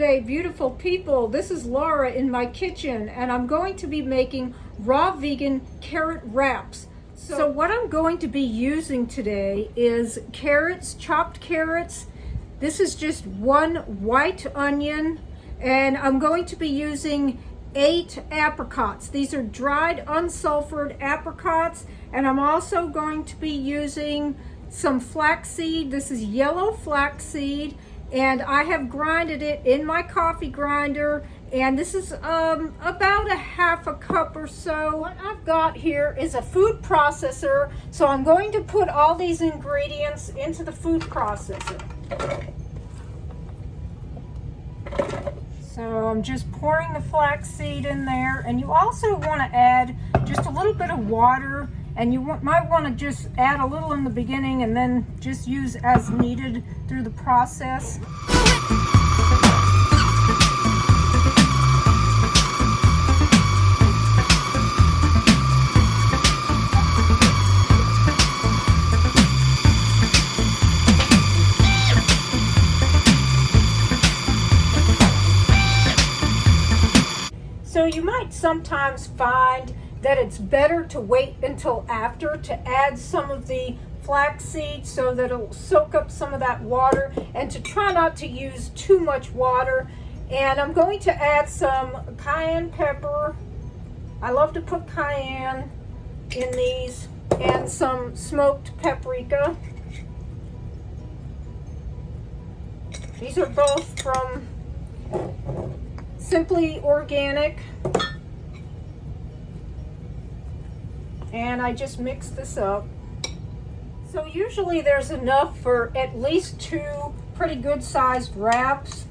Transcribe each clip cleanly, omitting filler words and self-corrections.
today, beautiful people. This is Laura in my kitchen, and I'm going to be making raw vegan carrot wraps. So what I'm going to be using today is carrots, chopped carrots. This is just one white onion, and I'm going to be using 8 apricots. These are dried unsulfured apricots, and I'm also going to be using some flaxseed. This is yellow flaxseed, and I have grinded it in my coffee grinder, and this is about a half a cup or so. What I've got here is a food processor, so I'm going to put all these ingredients into the food processor. So I'm just pouring the flaxseed in there, and you also want to add just a little bit of water, and you might want to just add a little in the beginning and then just use as needed through the process. So you might sometimes find that it's better to wait until after to add some of the flaxseed so that it'll soak up some of that water, and to try not to use too much water. And I'm going to add some cayenne pepper. I love to put cayenne in these, and some smoked paprika. These are both from Simply Organic. And I just mix this up. So usually there's enough for at least 2 pretty good sized wraps.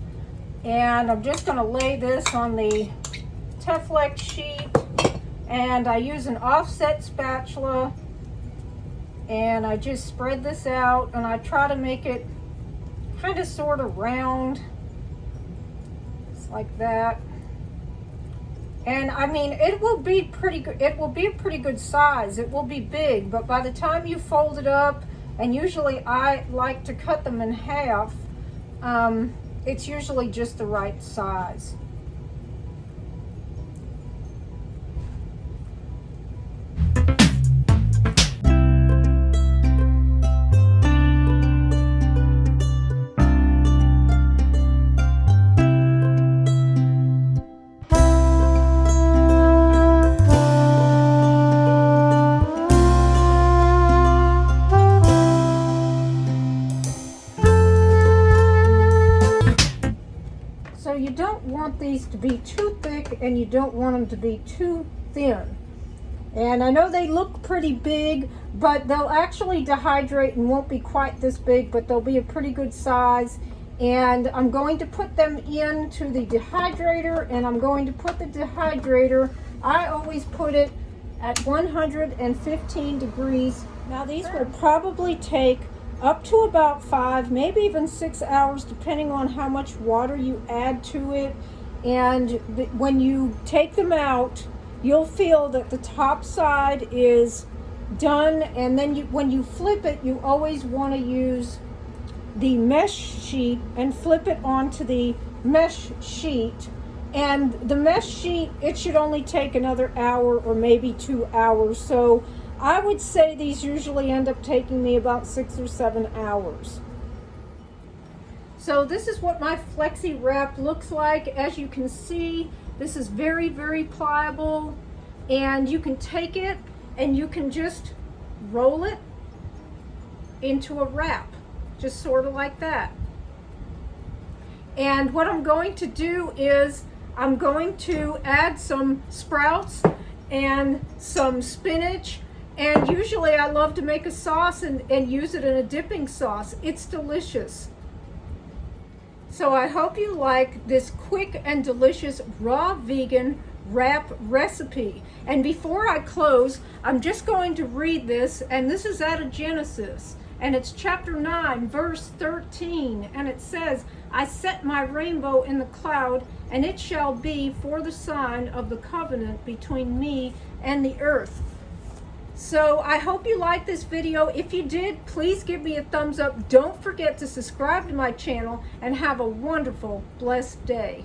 And I'm just gonna lay this on the Teflon sheet, and I use an offset spatula, and I just spread this out, and I try to make it kind of sort of round. Like that. And I mean, it will be pretty good. It will be a pretty good size. It will be big, but by the time you fold it up, and usually I like to cut them in half, it's usually just the right size. So you don't want these to be too thick, and you don't want them to be too thin. And I know they look pretty big, but they'll actually dehydrate and won't be quite this big, but they'll be a pretty good size. And I'm going to put them into the dehydrator, and I'm going to put the dehydrator, I always put it at 115 degrees. Now these will probably take up to about 5, maybe even 6 hours, depending on how much water you add to it. And when you take them out, you'll feel that the top side is done, and then when you flip it, you always want to use the mesh sheet and flip it onto the mesh sheet. And the mesh sheet, it should only take another hour or maybe 2 hours. So I would say these usually end up taking me about 6 or 7 hours. So this is what my flexi wrap looks like. As you can see, this is very, very pliable, and you can take it and you can just roll it into a wrap, just sort of like that. And what I'm going to do is I'm going to add some sprouts and some spinach. And usually I love to make a sauce and use it in a dipping sauce. It's delicious. So I hope you like this quick and delicious raw vegan wrap recipe. And before I close, I'm just going to read this, and this is out of Genesis, and it's chapter 9, verse 13, and it says, "I set my rainbow in the cloud, and it shall be for the sign of the covenant between me and the earth." So I hope you liked this video. If you did, please give me a thumbs up. Don't forget to subscribe to my channel and have a wonderful, blessed day.